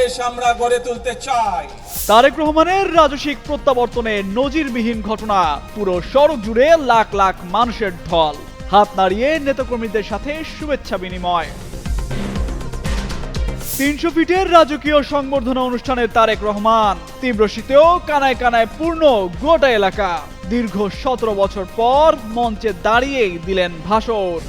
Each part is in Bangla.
বাংলাদেশ আমরা গড়ে তুলতে চাই। তারেক রহমানের রাজস্বিক প্রত্যাবর্তনে নজিরবিহীন ঘটনা, পুরো সড়ক জুড়ে লাখ লাখ মানুষের ঢল, হাত নাড়িয়ে নেতাকর্মীদের সাথে শুভেচ্ছা বিনিময়। ৩০০ ফিটের রাজকীয় সংবর্ধনা অনুষ্ঠানে তারেক রহমান, তীব্র শীতেও কানায় কানায় পূর্ণ গোটা এলাকা। দীর্ঘ ১৭ বছর পর মঞ্চে দাঁড়িয়েই দিলেন ভাষণ।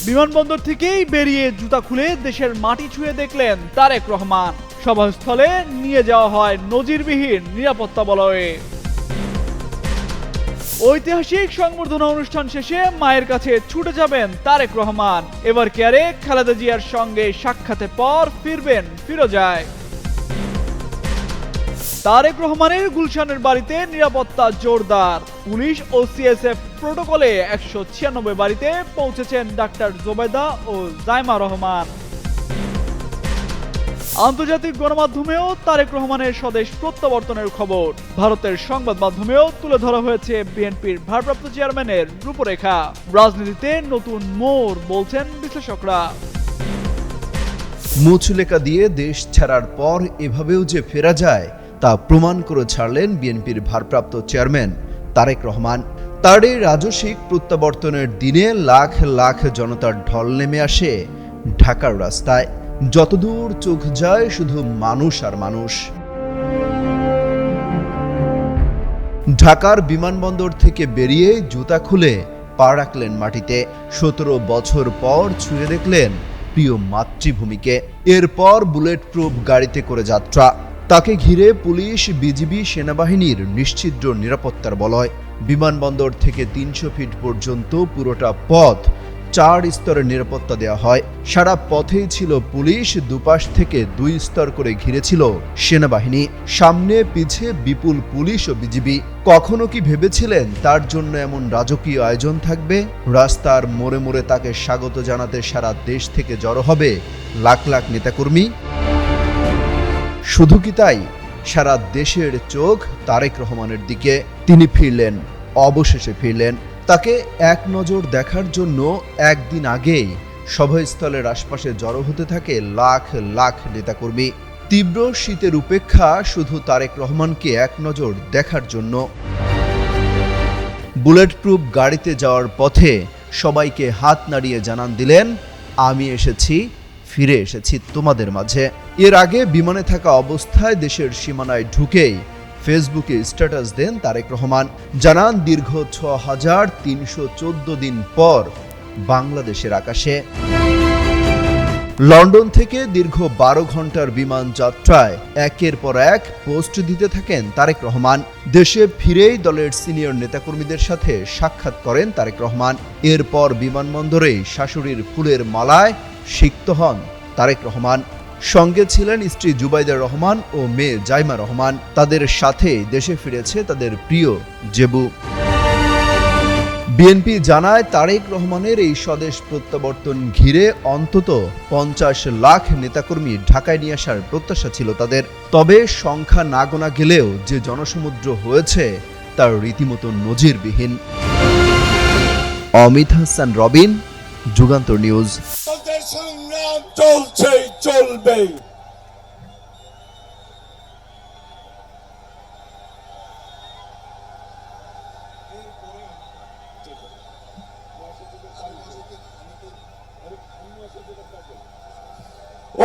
বিমানবন্দর থেকেই বেরিয়ে জুতা খুলে দেশের মাটি ছুঁয়ে দেখলেন তারেক রহমান। সভাস্থলে নিয়ে যাওয়া হয় নজিরবিহীন নিরাপত্তা বলয়ে। ঐতিহাসিক সংবর্ধনা অনুষ্ঠান শেষে মায়ের কাছে ছুটে যাবেন তারেক রহমান। এবার কেয়ারে খালেদা জিয়ার সঙ্গে সাক্ষাতের পর ফিরবেন ফিরোজায়। তারেক রহমানের গুলশানের বাড়িতে নিরাপত্তা জোরদার। পুলিশ ও সিএসএফ প্রোটোকলে ১৯৬ বাড়িতে পৌঁছেছেন ডাক্তার জোবেদা ও জাইমা রহমান। আন্তর্জাতিক গণমাধ্যমেও তারেক রহমানের স্বদেশ প্রত্যাবর্তনের খবর। ভারতের সংবাদ মাধ্যমেও তুলে ধরা হয়েছে বিএনপির ভারপ্রাপ্ত চেয়ারম্যানের রূপরেখা। রাজনীতিতে নতুন মোড় বলছেন বিশ্লেষকরা। মুচলেকা দিয়ে দেশ ছাড়ার পর এভাবেও যে ফেরা যায় তা প্রমাণ করে ছাড়লেন বিএনপির ভারপ্রাপ্ত চেয়ারম্যান তারেক রহমান। তার এই রাজস্বিক প্রত্যাবর্তনের দিনে লাখ লাখ জনতার ঢল নেমে আসে ঢাকার রাস্তায়। যতদূর চোখ যায় শুধু মানুষ আর মানুষ। ঢাকার বিমানবন্দর থেকে বেরিয়ে জুতা খুলে পা রাখলেন মাটিতে। ১৭ বছর পর ছুঁয়ে দেখলেন প্রিয় মাতৃভূমিকে। এরপর বুলেট প্রুফ গাড়িতে করে যাত্রা। তাকে ঘিরে পুলিশ, বিজিবি, সেনাবাহিনীর নিশ্ছিদ্র নিরাপত্তার বলয়। বিমানবন্দর থেকে ৩০০ ফিট পর্যন্ত পুরোটা পথ ৪ স্তরের নিরাপত্তা দেওয়া হয়। সারা পথেই ছিল পুলিশ, দুপাশ থেকে ২ স্তর করে ঘিরেছিল সেনাবাহিনী। সামনে পিছে বিপুল পুলিশ ও বিজিবি। কখনো কি ভেবেছিলেন তার জন্য এমন রাজকীয় আয়োজন থাকবে? রাস্তার মোড়ে মোড়ে তাকে স্বাগত জানাতে সারা দেশ থেকে জড়ো হবে লাখ লাখ নেতাকর্মী। শুধু কি তাই, সারা দেশের চোখ তারেক রহমানের দিকে। তিনি ফিরলেন, অবশেষে ফিরলেন। তাকে এক নজর দেখার জন্য একদিন আগেই সভাস্থলের আশপাশে জড়ো হতে থাকে লাখ লাখ নেতাকর্মী। তীব্র শীতের উপেক্ষা শুধু তারেক রহমানকে এক নজর দেখার জন্য। বুলেট প্রুফ গাড়িতে যাওয়ার পথে সবাইকে হাত নাড়িয়ে জানান দিলেন, আমি এসেছি, ফিরে এসেছি তোমাদের মাঝে। এর আগে বিমানে থাকা অবস্থায় দেশের সীমানায় ঢুকেই ফেসবুকে স্ট্যাটাস দেন তারেক রহমান। জানান দীর্ঘ ৬,৩১৪ দিন পর বাংলাদেশের আকাশে। লন্ডন থেকে দীর্ঘ ১২ ঘন্টার বিমান যাত্রায় একের পর এক পোস্ট দিতে থাকেন তারেক রহমান। দেশে ফিরেই দলের সিনিয়র নেতাকর্মীদের সাথে সাক্ষাৎ করেন তারেক রহমান। এরপর বিমানবন্দরেই শাশুড়ির ফুলের মালায় সিক্ত হন তারেক রহমান। সঙ্গে ছিলেন স্ত্রী জুবাইদা রহমান ও মেয়ে জাইমা রহমান। তাদের সাথে দেশে ফিরেছে তাদের প্রিয় জেবু। বিএনপি জানায় তারেক রহমানের এই স্বদেশ প্রত্যাবর্তন ঘিরে অন্তত ৫০ লাখ নেতাকর্মী ঢাকায় নিয়ে আসার প্রত্যাশা ছিল তাদের। তবে সংখ্যা না গোনা গেলেও যে জনসমুদ্র হয়েছে তার রীতিমতো নজিরবিহীন। অমিত হাসান রবিন, যুগান্তর নিউজ। সংগ্রাম চলছে, চলবে।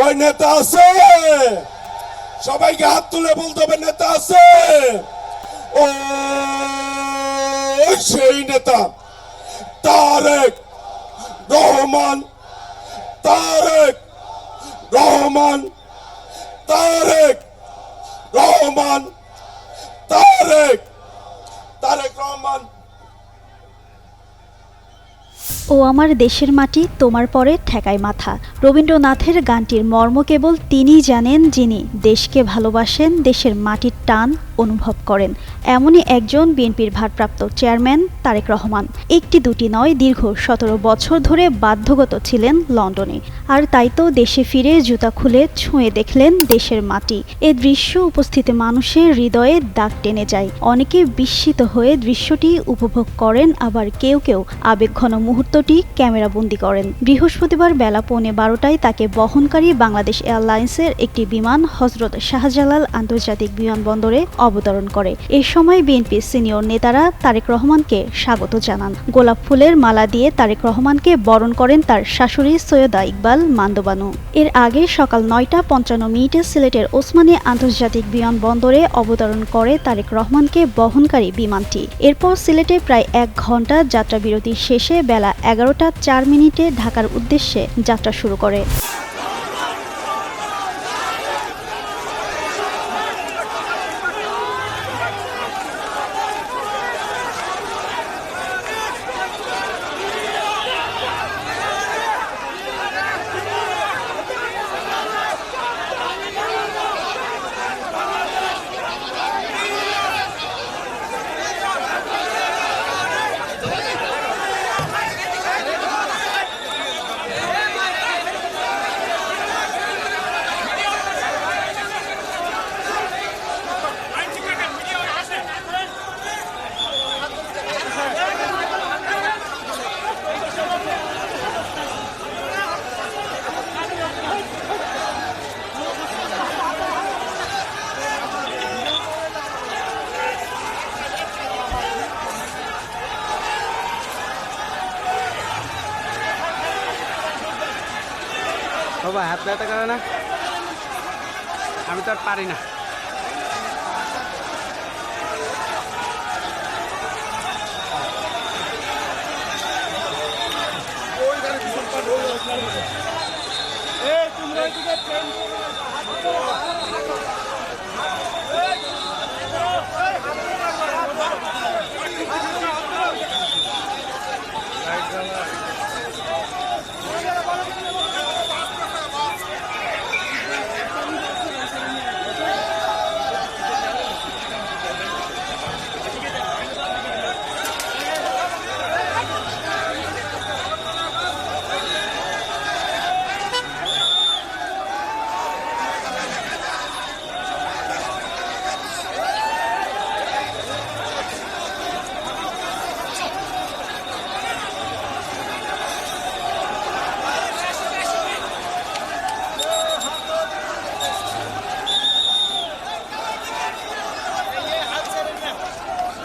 ওই নেতা আছে, সবাইকে হাত তুলে বলতে হবে নেতা আছে। ও সেই নেতা তারেক রহমান, তারেক রহমান, তারেক রহমান, তারেক রহমান। ও আমার দেশের মাটি তোমার পরে ঠেকায় মাথা। রবীন্দ্রনাথের গানটির মর্ম কেবল তিনিই জানেন, যিনি দেশকে ভালোবাসেন, দেশের মাটির টান অনুভব করেন। এমনই একজন বিএনপির ভারপ্রাপ্ত চেয়ারম্যান তারেক রহমান। একটি দুটি নয়, দীর্ঘ ১৭ বছর ধরে বাধ্যগত ছিলেন লন্ডনে। আর তাই তো দেশে ফিরে জুতা খুলে ছুঁয়ে দেখলেন দেশের মাটি। এ দৃশ্য উপস্থিত মানুষের হৃদয়ে দাগ টেনে যায়। অনেকে বিস্মিত হয়ে দৃশ্যটি উপভোগ করেন, আবার কেউ কেউ আবেগঘন মুহূর্ত মুহূর্তটি ক্যামেরাবন্দি করেন। বৃহস্পতিবার বেলা 11:15টায় তাকে বহনকারী বাংলাদেশ এয়ারলাইন্সের একটি বিমান হজরত শাহজালাল আন্তর্জাতিক বিমানবন্দরে অবতরণ করে। এ সময় বিএনপির সিনিয়র নেতারা তারেক রহমানকে স্বাগত জানান। গোলাপ ফুলের মালা দিয়ে তারেক রহমানকে বরণ করেন তার শাশুড়ি সৈয়দা ইকবাল মান্দবানু। এর আগে সকাল 9:55 সিলেটের ওসমানী আন্তর্জাতিক বিমানবন্দরে অবতরণ করে তারেক রহমানকে বহনকারী বিমানটি। এরপর সিলেটে প্রায় 1 ঘণ্টা যাত্রাবিরতি শেষে বেলা 11:04 ঢাকার উদ্দেশ্যে যাত্রা শুরু করে। বাবা হাত ব্যথা করে না, আমি তো আর পারি না।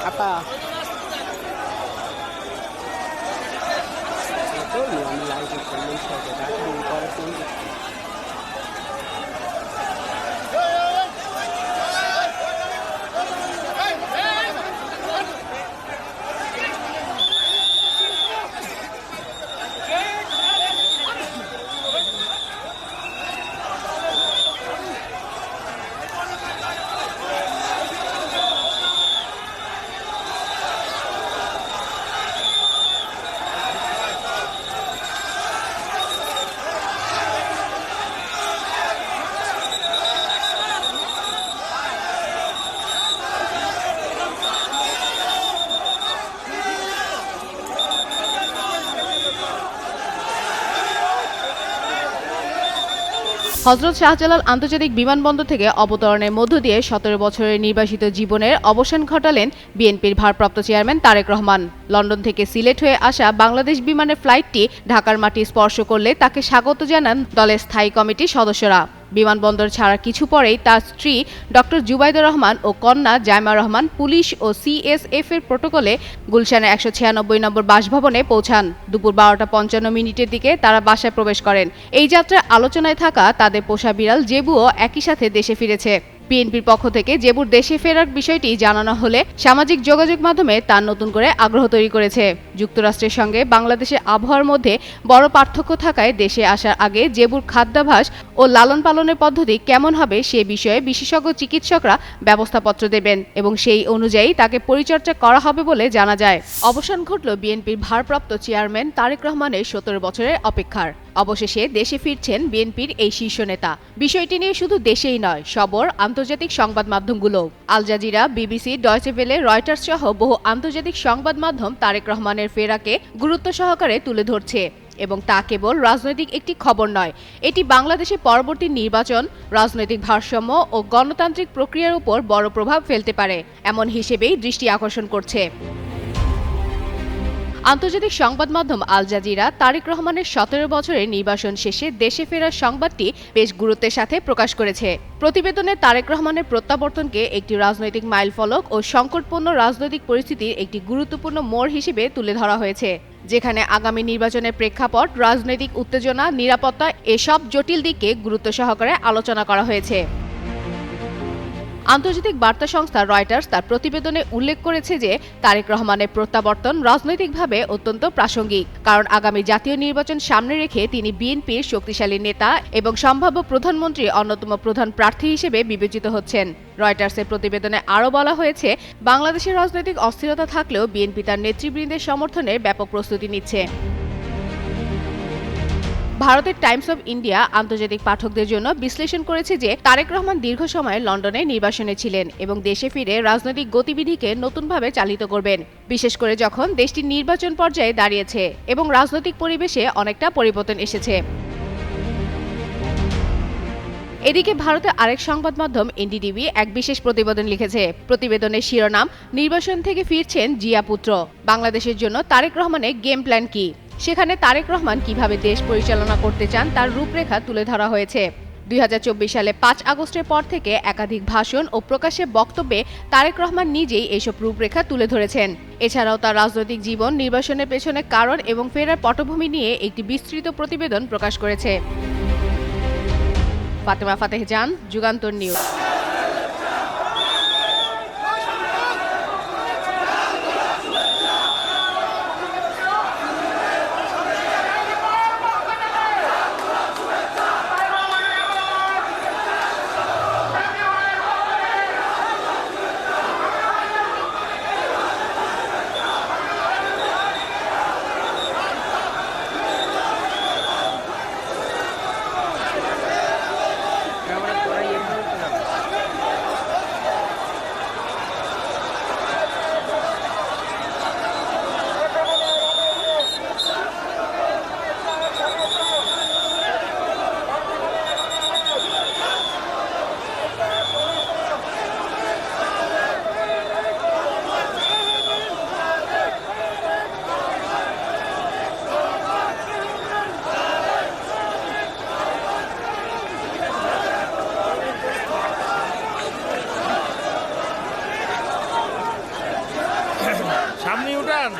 আপা আমি লাইভে কমেন্ট করে রাখি পরে ফোন। হযরত শাহজালাল আন্তর্জাতিক বিমানবন্দর থেকে অবতরণের মধ্য দিয়ে ১৭ বছরের নির্বাসিত জীবনের অবসান ঘটালেন বিএনপির ভারপ্রাপ্ত চেয়ারম্যান তারেক রহমান। লন্ডন থেকে সিলেট হয়ে আসা বাংলাদেশ বিমানের ফ্লাইটটি ঢাকার মাটি স্পর্শ করলে তাকে স্বাগত জানান দলের স্থায়ী কমিটির সদস্যরা। বিমানবন্দর ছাড়ার কিছু পরেই তার স্ত্রী ডক্টর জুবাইদা রহমান ও কন্যা জাইমা রহমান পুলিশ ও সিএসএফ এর প্রটোকলে গুলশানের ১৯৬ নম্বর বাসভবনে পৌঁছান। দুপুর ১২:৫৫ দিকে তারা বাসায় প্রবেশ করেন। এই যাত্রায় আলোচনায় থাকা তাদের পোষা বিড়াল জেবুও একই সাথে দেশে ফিরেছে। বিএনপির পক্ষ থেকে জেবুর দেশে ফেরার বিষয়টি জানানো হলে সামাজিক যোগাযোগ মাধ্যমে তার নতুন করে আগ্রহ তৈরি করেছে। যুক্তরাষ্ট্রের সঙ্গে বাংলাদেশের আবহাওয়ার মধ্যে বড় পার্থক্য থাকায় দেশে আসার আগে জেবুর খাদ্যাভ্যাস ও লালন পালনের পদ্ধতি কেমন হবে সে বিষয়ে বিশেষজ্ঞ চিকিৎসকরা ব্যবস্থাপত্র দেবেন এবং সেই অনুযায়ী তাকে পরিচর্যা করা হবে বলে জানা যায়। অবসান ঘটল বিএনপির ভারপ্রাপ্ত চেয়ারম্যান তারেক রহমানের ১৭ বছরের অপেক্ষার। অবশেষে দেশে ফিরছেন বিএনপির এই শীর্ষ নেতা। বিষয়টি নিয়ে শুধু দেশেই নয়, সবর আন্তর্জাতিক সংবাদ মাধ্যমগুলো Al Jazeera, BBC, Deutsche Welle, Reuters সহ বহু আন্তর্জাতিক সংবাদ মাধ্যম তারেক রহমানের ফেরাকে গুরুত্ব সহকারে তুলে ধরছে। এবং তা কেবল রাজনৈতিক একটি খবর নয়, এটি বাংলাদেশের পরবর্তী নির্বাচন, রাজনৈতিক ভারসাম্য ও গণতান্ত্রিক প্রক্রিয়ার উপর বড় প্রভাব ফেলতে পারে এমন হিসেবেই দৃষ্টি আকর্ষণ করছে। আন্তর্জাতিক সংবাদ মাধ্যম আল জাজিরা তারেক রহমানের ১৭ বছরের নির্বাসন শেষে দেশে ফেরার সংবাদটি বেশ গুরুত্বের সাথে প্রকাশ করেছে। প্রতিবেদনে তারেক রহমানের প্রত্যাবর্তনকে একটি রাজনৈতিক মাইলফলক ও সংকটপূর্ণ রাজনৈতিক পরিস্থিতির একটি গুরুত্বপূর্ণ মোড় হিসেবে তুলে ধরা হয়েছে, যেখানে আগামী নির্বাচনের প্রেক্ষাপট, রাজনৈতিক উত্তেজনা, নিরাপত্তা এসব জটিল দিককে গুরুত্ব সহকারে আলোচনা করা হয়েছে। আন্তর্জাতিক বার্তা সংস্থা রয়টার্স তার প্রতিবেদনে উল্লেখ করেছে যে তারেক রহমানের প্রত্যাবর্তন রাজনৈতিকভাবে অত্যন্ত প্রাসঙ্গিক, কারণ আগামী জাতীয় নির্বাচন সামনে রেখে তিনি বিএনপির শক্তিশালী নেতা এবং সম্ভাব্য প্রধানমন্ত্রীর অন্যতম প্রধান প্রার্থী হিসেবে বিবেচিত হচ্ছেন। রয়টার্সের প্রতিবেদনে আরও বলা হয়েছে, বাংলাদেশের রাজনৈতিক অস্থিরতা থাকলেও বিএনপি তার নেতৃবৃন্দের সমর্থনে ব্যাপক প্রস্তুতি নিচ্ছে। ভারতের টাইমস অব ইন্ডিয়া আন্তর্জাতিক পাঠকদের জন্য বিশ্লেষণ করেছে যে তারেক রহমান দীর্ঘ সময় লন্ডনে নির্বাসনে ছিলেন এবং দেশে ফিরে রাজনৈতিক গতিবিধিকে নতুনভাবে চালিত করবেন, বিশেষ করে যখন দেশটি নির্বাচন পর্যায়ে দাঁড়িয়েছে এবং রাজনৈতিক পরিবেশে অনেকটা পরিবর্তন এসেছে। এদিকে ভারতের আরেক সংবাদ মাধ্যম এনডিটিভি এক বিশেষ প্রতিবেদন লিখেছে। প্রতিবেদনের শিরোনাম, নির্বাসন থেকে ফিরছেন জিয়া পুত্র, বাংলাদেশের জন্য তারেক রহমানের গেম প্ল্যান কি। সেখানে তারেক রহমান কিভাবে দেশ পরিচালনা করতে চান তার রূপরেখা তুলে ধরা হয়েছে। ২০২৪ সালে ৫ আগস্টের পর থেকে একাধিক ভাষণ ও প্রকাশ্যে বক্তব্যে তারেক রহমান নিজেই এসব রূপরেখা তুলে ধরেছেন। এছাড়াও তার রাজনৈতিক জীবন, নির্বাসনের পেছনে কারণ এবং ফেরার পটভূমি নিয়ে একটি বিস্তৃত প্রতিবেদন প্রকাশ করেছে। ফাতেমা ফাতেহ জান, যুগান্তর নিউজ। সামনে উঠান।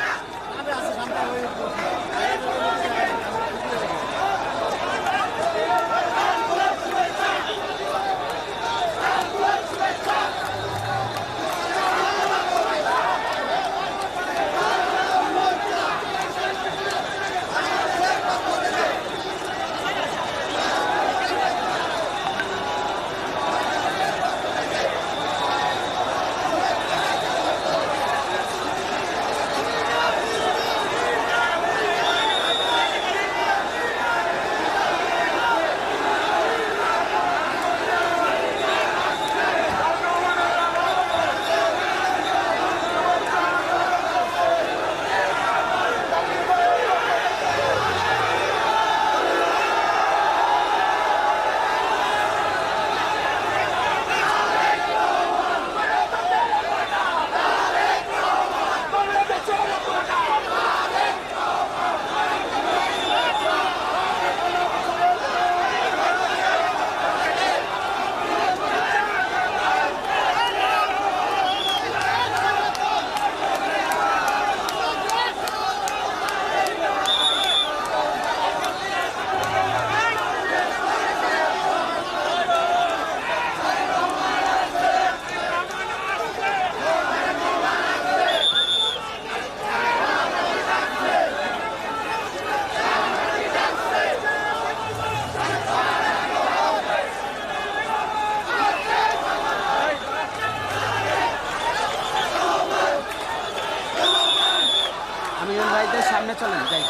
সামনে চলেন, যাই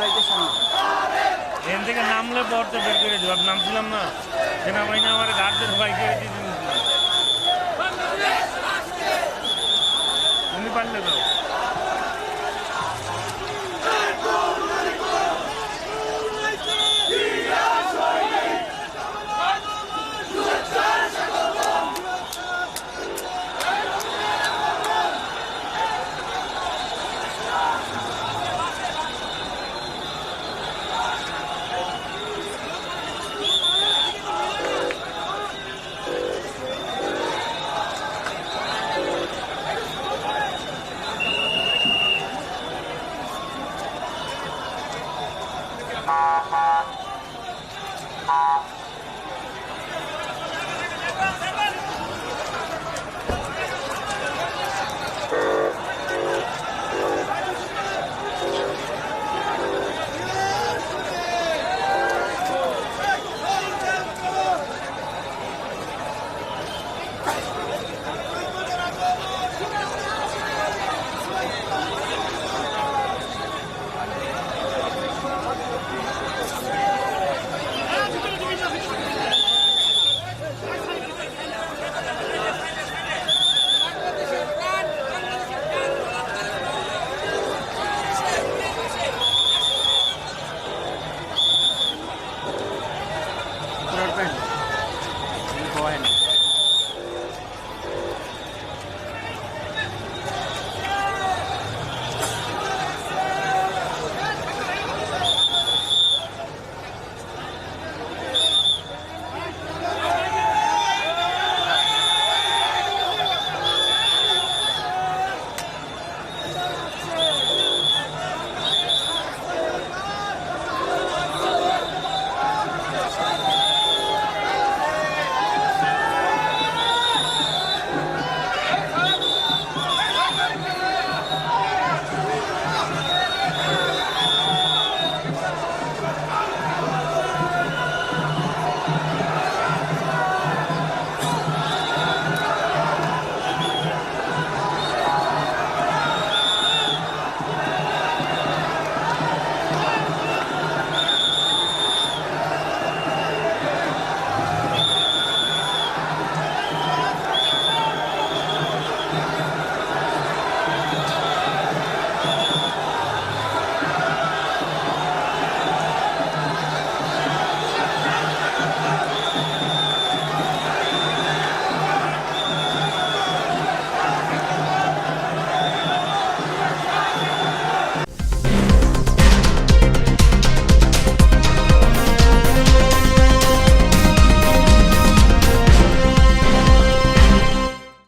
বাড়িতে সামনে। এখান থেকে নামলে পর তো বের করে দেবো। নামছিলাম না, সেনাবাহিনী আমার গার্ডদের বাইকে দিয়ে তুমি পারলে তো